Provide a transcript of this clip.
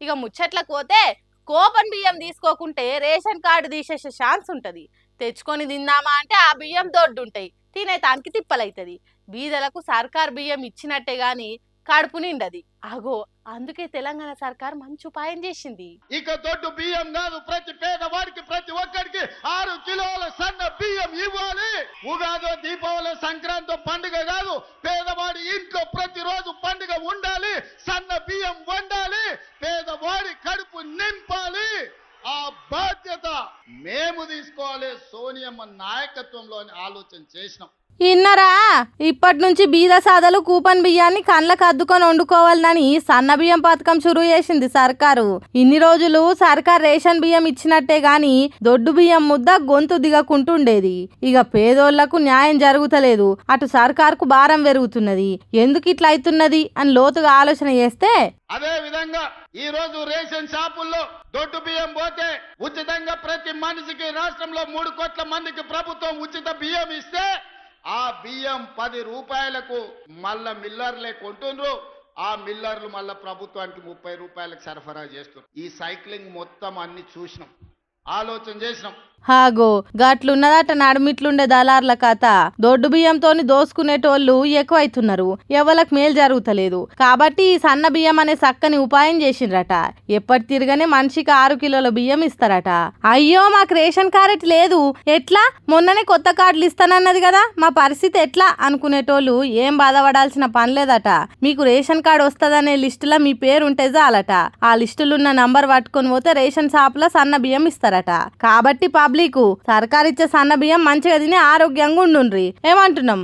ఇక ముచ్చట్లకు పోతే కోపన్ బియ్యం తీసుకోకుంటే రేషన్ కార్డు తీసేసే ఛాన్స్ ఉంటది. తెచ్చుకొని తిందామా అంటే ఆ బియ్యం దొడ్డుంటాయి, తినేతానికి తిప్పలైతది. బీదలకు సర్కార్ బియ్యం ఇచ్చినట్టే గాని కడుపు నిండది. అగో అందుకే తెలంగాణ సర్కార్ మంచి ఉపాయం చేసింది. ఇక దొడ్డు బియ్యం కాదు, ప్రతి పేదవాడికి ప్రతి ఒక్కరికి 6 కిలోల సన్న బియ్యం ఇవ్వాలి. ఉగాది, దీపావళి, సంక్రాంతి పండుగ కాదు, పేదవాడి ఇంట్లో ప్రతిరోజు పండుగ ఉండాలి. సన్న బియ్యం వండాలి, పేదవాడి కడుపు నింపాలి. ఆ బాధ్యత మేము తీసుకోవాలి. సోనియమ్మ నాయకత్వంలో ఆలోచన చేసినాం. ఇన్నరా ఇప్పటి నుంచి బీద సాదలు కూపన్ బియ్యాన్ని కళ్ళకు అద్దుకొని వండుకోవాలని సన్న బియ్యం పథకం షురూ చేసింది సర్కారు. ఇన్ని రోజులు సర్కార్ రేషన్ బియ్యం ఇచ్చినట్టే గాని దొడ్డు బియ్యం ముద్ద గొంతు దిగకుంటుండేది. ఇక పేదోళ్లకు న్యాయం జరుగుతలేదు, అటు సర్కార్కు భారం పెరుగుతున్నది. ఎందుకు ఇట్లా అవుతున్నది అని లోతుగా ఆలోచన చేస్తే అదే విధంగా ఈ రోజు రేషన్ షాపుల్లో దొడ్డు బియ్యం పోతే ఉచితంగా ప్రతి మనిషికి రాష్ట్రంలో 3 కోట్ల మందికి ప్రభుత్వం ఉచిత బియ్యం ఇస్తే ఆ బియ్యం 10 రూపాయలకు మళ్ళా మిల్లర్లే కొంటుండ్రు. ఆ మిల్లర్లు మళ్ళా ప్రభుత్వానికి 30 రూపాయలకు సరఫరా చేస్తున్నారు. ఈ సైక్లింగ్ మొత్తం అన్ని చూసినాం, ఆలోచన చేసినాం. హాగో గట్లున్నదట నడుమిట్లుండే దళార్ల కథ. దొడ్డు బియ్యంతోని దోసుకునేటోళ్ళు ఎక్కువైతున్నారు, ఎవరికి మేలు జరుగుతలేదు. కాబట్టి ఈ సన్న బియ్యం అనే చక్కని ఉపాయం చేసిండ్రట. ఎప్పటి తిరగనే మనిషికి 6 కిలోల బియ్యం ఇస్తారట. అయ్యో మాకు రేషన్ కార్డు లేదు, ఎట్లా, మొన్ననే కొత్త కార్డులు ఇస్తానన్నది కదా, మా పరిస్థితి ఎట్లా అనుకునేటోళ్ళు ఏం బాధపడాల్సిన పని లేదట. మీకు రేషన్ కార్డు వస్తుందనే లిస్టులో మీ పేరు ఉంటే చాలట. ఆ లిస్టులున్న నంబర్ పట్టుకొని పోతే రేషన్ షాపులో సన్న బియ్యం ఇస్తారట. కాబట్టి పబ్లిక్ సర్కార్ ఇచ్చే సన్న బియ్యం మంచిగా తిని ఆరోగ్యంగా ఉండుండ్రి. ఏమంటున్నాం?